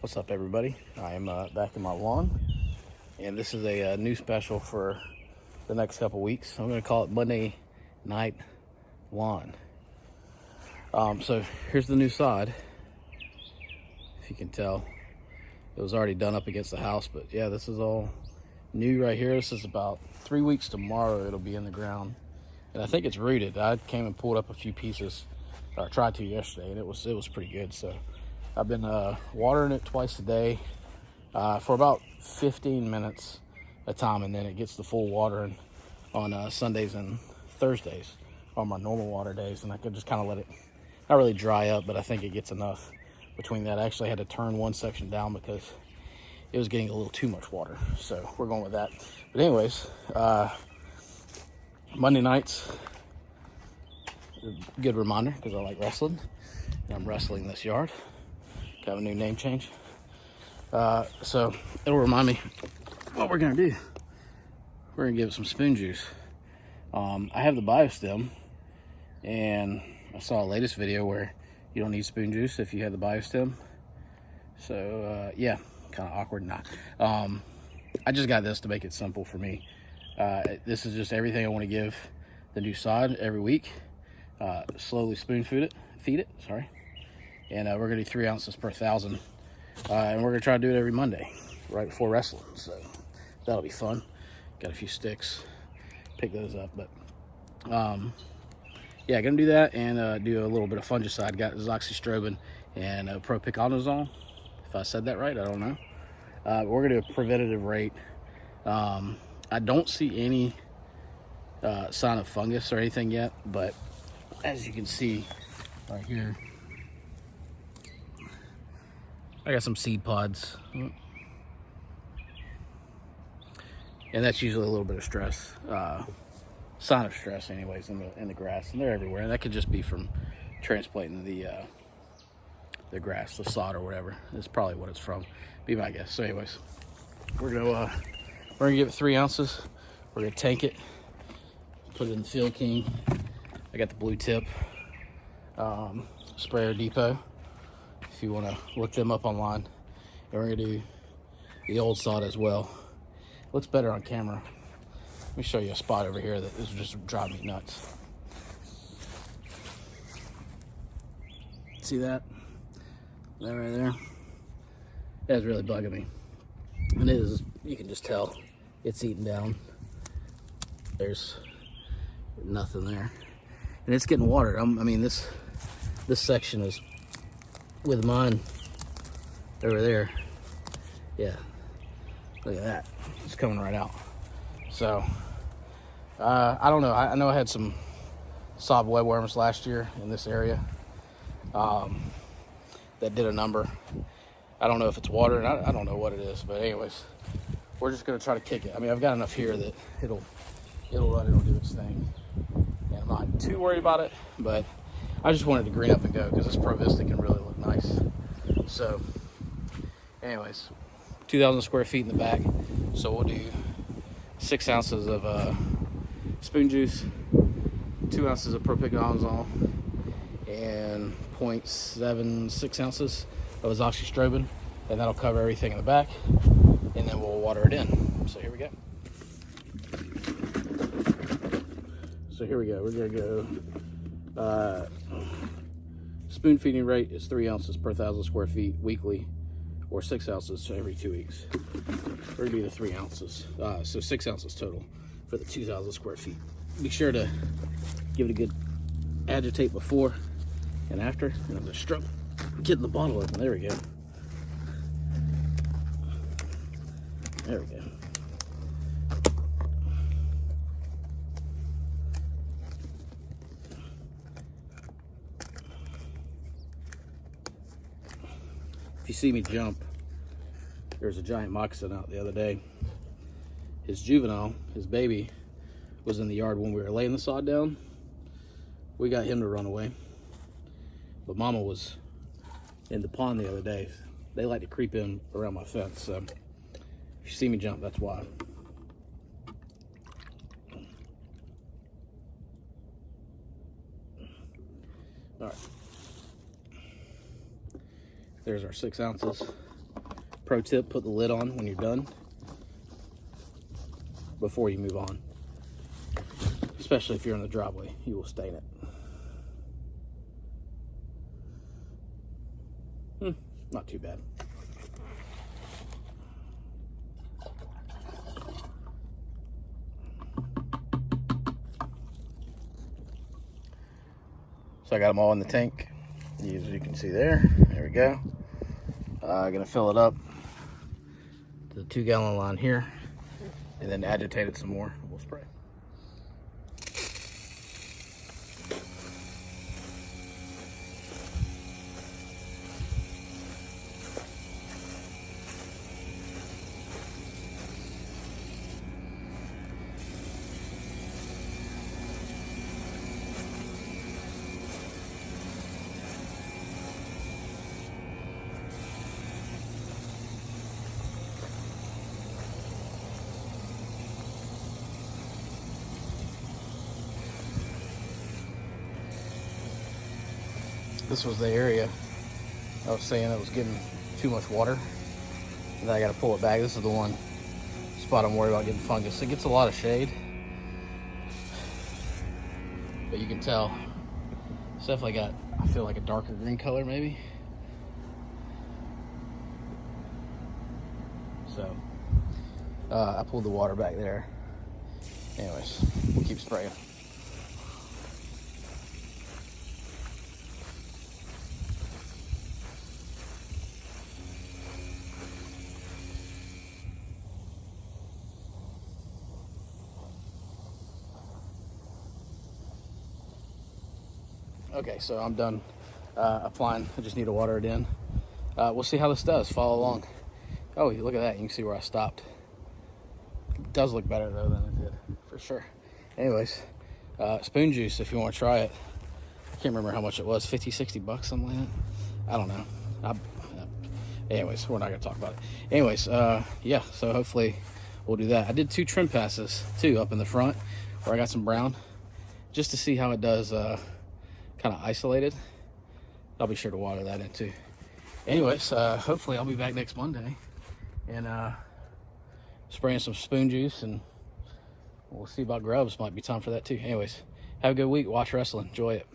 What's up, everybody? I am back in my lawn, and this is a new special for the next couple weeks. I'm going to call it Monday Night Lawn. So here's the new sod. If you can tell, it was already done up against the house, but yeah, this is all new right here. This is about 3 weeks tomorrow. It'll be in the ground, and I think it's rooted. I came and pulled up a few pieces, or tried to yesterday, and it was pretty good. So I've been watering it twice a day for about 15 minutes a time, and then it gets the full watering on Sundays and Thursdays on my normal water days, and I can just kind of let it not really dry up, but I think it gets enough between that. I actually had to turn one section down because it was getting a little too much water, so we're going with that. But anyways, Monday nights, good reminder because I like wrestling, and I'm wrestling this yard. Got a new name change. So it'll remind me what we're gonna do. We're gonna give it some spoon juice. I have the BioStem, and I saw a latest video where you don't need spoon juice if you have the BioStem. So yeah, kind of awkward. Nah. I just got this to make it simple for me. This is just everything I want to give the new sod every week. Slowly spoon feed it. Sorry. And we're gonna do 3 ounces per 1,000, and we're gonna try to do it every Monday, right before wrestling. So that'll be fun. Got a few sticks, pick those up. But yeah, gonna do that and do a little bit of fungicide. Got azoxystrobin and propiconazole. If I said that right, I don't know. We're gonna do a preventative rate. I don't see any sign of fungus or anything yet, but as you can see right here, I got some seed pods, and that's usually a little bit of stress, sign of stress anyways, in the grass, and they're everywhere. And that could just be from transplanting the grass, the sod or whatever. That's probably what it's from, be my guess. So anyways, we're gonna give it 3 ounces. We're gonna tank it, put it in the Field King. I got the blue tip sprayer depot, if you want to look them up online. And we're gonna do the old sod as well. Looks better on camera. Let me show you a spot over here that is just driving me nuts. See that? That right there? That's really bugging me. And it is, you can just tell it's eating down. There's nothing there. And it's getting watered. I mean, this section is with mine over there. Yeah, look at that. It's coming right out. So I don't know. I know I had some sod webworms last year in this area that did a number. I don't know if it's water, and I don't know what it is, but anyways, we're just gonna try to kick it. I mean, I've got enough here that it'll run, it'll do its thing, and I'm not too worried about it. But I just wanted to green up and go because this Provista can really look nice. So anyways, 2,000 square feet in the back, so we'll do 6 ounces of spoon juice, 2 ounces of propiconazole, and 0.76 ounces of azoxystrobin, and that'll cover everything in the back, and then we'll water it in. So here we go. We're gonna go spoon feeding rate is 3 ounces per 1,000 square feet weekly, or 6 ounces every 2 weeks. We're gonna do the 3 ounces, so 6 ounces total for the 2,000 square feet. Be sure to give it a good agitate before and after, and I'm just getting the bottle open. There we go. There we go. If you see me jump, there's a giant moccasin out the other day. His juvenile, his baby, was in the yard when we were laying the sod down. We got him to run away, but Mama was in the pond the other day. They like to creep in around my fence, so if you see me jump, that's why. All right, there's our 6 ounces. pro tip, put the lid on when you're done before you move on. Especially if you're in the driveway, you will stain it. Not too bad. So I got them all in the tank, as you can see there. There we go. I'm gonna fill it up to the 2-gallon line here, and then agitate it some more. We'll spray. This was the area I was saying it was getting too much water, and then I got to pull it back. This is the one spot I'm worried about getting fungus. It gets a lot of shade, but you can tell it's definitely got, I feel like, a darker green color maybe. So I pulled the water back there. Anyways, we'll keep spraying. Okay, so I'm done applying. I just need to water it in. We'll see how this does. Follow along. Oh, look at that. You can see where I stopped. It does look better, though, than it did, for sure. Anyways, spoon juice, if you want to try it. I can't remember how much it was. 50, 60 bucks, something like that. I don't know. Anyways, we're not going to talk about it. Anyways, yeah, so hopefully we'll do that. I did 2 trim passes, too, up in the front, where I got some brown, just to see how it does kind of isolated. I'll be sure to water that in too. Anyways, hopefully I'll be back next Monday and spraying some spoon juice, and we'll see about grubs. Might be time for that too. Anyways, have a good week. Watch wrestling. Enjoy it.